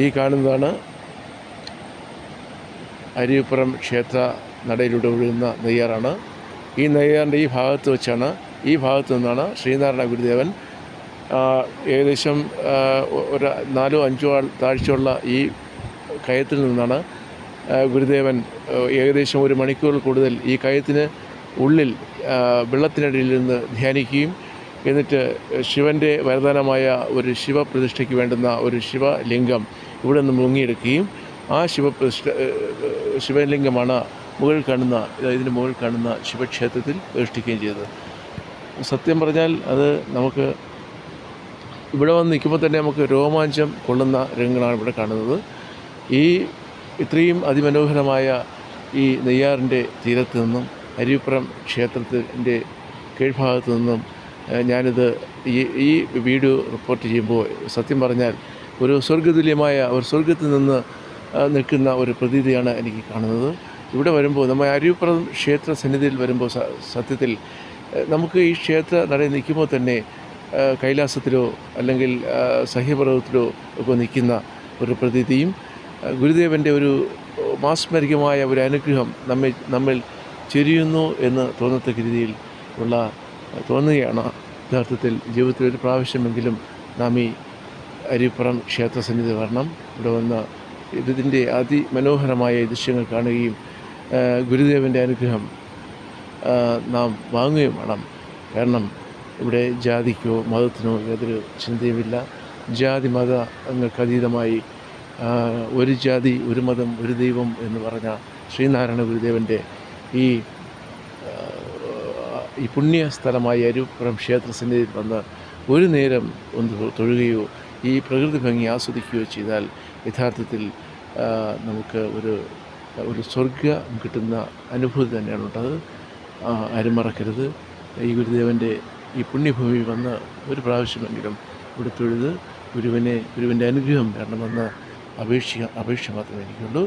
ഈ കാണുന്നതാണ് അരുവിപ്പുറം ക്ഷേത്ര നടയിലൂടെ ഒഴുകുന്ന നെയ്യാറാണ്. ഈ നെയ്യാറിൻ്റെ ഈ ഭാഗത്ത് നിന്നാണ് ശ്രീനാരായണ ഗുരുദേവൻ ഏകദേശം ഒരു 4-5 ആൾ താഴ്ചയുള്ള ഈ കയത്തിൽ നിന്നാണ് ഗുരുദേവൻ ഏകദേശം 1 മണിക്കൂർ കൂടുതൽ ഈ കയത്തിന് ഉള്ളിൽ വെള്ളത്തിനടിയിൽ നിന്ന് ധ്യാനിക്കുകയും എന്നിട്ട് ശിവൻ്റെ വരദാനമായ ഒരു ശിവപ്രതിഷ്ഠയ്ക്ക് വേണ്ടുന്ന ഒരു ശിവലിംഗം ഇവിടെ നിന്ന് മുങ്ങിയെടുക്കുകയും ആ ശിവലിംഗമാണ് ഇതിന് മുകളിൽ കാണുന്ന ശിവക്ഷേത്രത്തിൽ പ്രതിഷ്ഠിക്കുകയും ചെയ്തത്. സത്യം പറഞ്ഞാൽ അത് നമുക്ക് ഇവിടെ വന്ന് നിൽക്കുമ്പോൾ തന്നെ നമുക്ക് രോമാഞ്ചം കൊള്ളുന്ന രംഗങ്ങളാണ് ഇവിടെ കാണുന്നത്. ഇത്രയും അതിമനോഹരമായ ഈ നെയ്യാറിൻ്റെ തീരത്ത് നിന്നും അരുവിപ്പുറം ക്ഷേത്രത്തിൻ്റെ കീഴ്ഭാഗത്തു നിന്നും ഞാനിത് ഈ വീഡിയോ റിപ്പോർട്ട് ചെയ്യുമ്പോൾ സത്യം പറഞ്ഞാൽ ഒരു സ്വർഗതുല്യമായ ഒരു സ്വർഗത്തിൽ നിന്ന് നിൽക്കുന്ന ഒരു പ്രതീതിയാണ് എനിക്ക് കാണുന്നത്. ഇവിടെ വരുമ്പോൾ നമ്മൾ അരുവിപ്പുറം ക്ഷേത്ര സന്നിധിയിൽ വരുമ്പോൾ സത്യത്തിൽ നമുക്ക് ഈ ക്ഷേത്ര നടയിൽ നിൽക്കുമ്പോൾ തന്നെ കൈലാസത്തിലോ അല്ലെങ്കിൽ സഹ്യപർവ്വതത്തിലോ ഒക്കെ നിൽക്കുന്ന ഒരു പ്രതീതിയും ഗുരുദേവൻ്റെ ഒരു മാസ്മരികമായ ഒരു അനുഗ്രഹം നമ്മിൽ ചൊരിയുന്നു എന്ന് തോന്നത്തക്ക രീതിയിൽ തോന്നുകയാണ്. യഥാർത്ഥത്തിൽ ജീവിതത്തിൽ ഒരു പ്രാവശ്യമെങ്കിലും നാം ഈ അരുവിപ്പുറം ക്ഷേത്ര സന്നിധി വരണം. ഇവിടെ വന്ന് ഇതിൻ്റെ അതിമനോഹരമായ ദൃശ്യങ്ങൾ കാണുകയും ഗുരുദേവൻ്റെ അനുഗ്രഹം നാം വാങ്ങുകയും വേണം. കാരണം ഇവിടെ ജാതിക്കോ മതത്തിനോ യാതൊരു ചിന്തയുമില്ല. ജാതി മതങ്ങൾക്കതീതമായി ഒരു ജാതി ഒരു മതം ഒരു ദൈവം എന്ന് പറഞ്ഞ ശ്രീനാരായണ ഗുരുദേവൻ്റെ ഈ പുണ്യ സ്ഥലമായ അരുവിപ്പുറം ക്ഷേത്ര സന്നിധിയിൽ വന്ന് ഒരു നേരം ഒന്ന് തൊഴുകയോ ഈ പ്രകൃതി ഭംഗി ആസ്വദിക്കുകയോ ചെയ്താൽ യഥാർത്ഥത്തിൽ നമുക്ക് ഒരു സ്വർഗം കിട്ടുന്ന അനുഭൂതി തന്നെയാണ് ഉള്ളത്. ആരും മറക്കരുത്. ഈ ഗുരുദേവൻ്റെ ഈ പുണ്യഭൂമി വന്ന് ഒരു പ്രാവശ്യമെങ്കിലും ഇവിടെ തൊഴുത് ഗുരുവിൻ്റെ അനുഗ്രഹം വേണമെന്ന് അപേക്ഷ മാത്രമേ എനിക്കുള്ളൂ.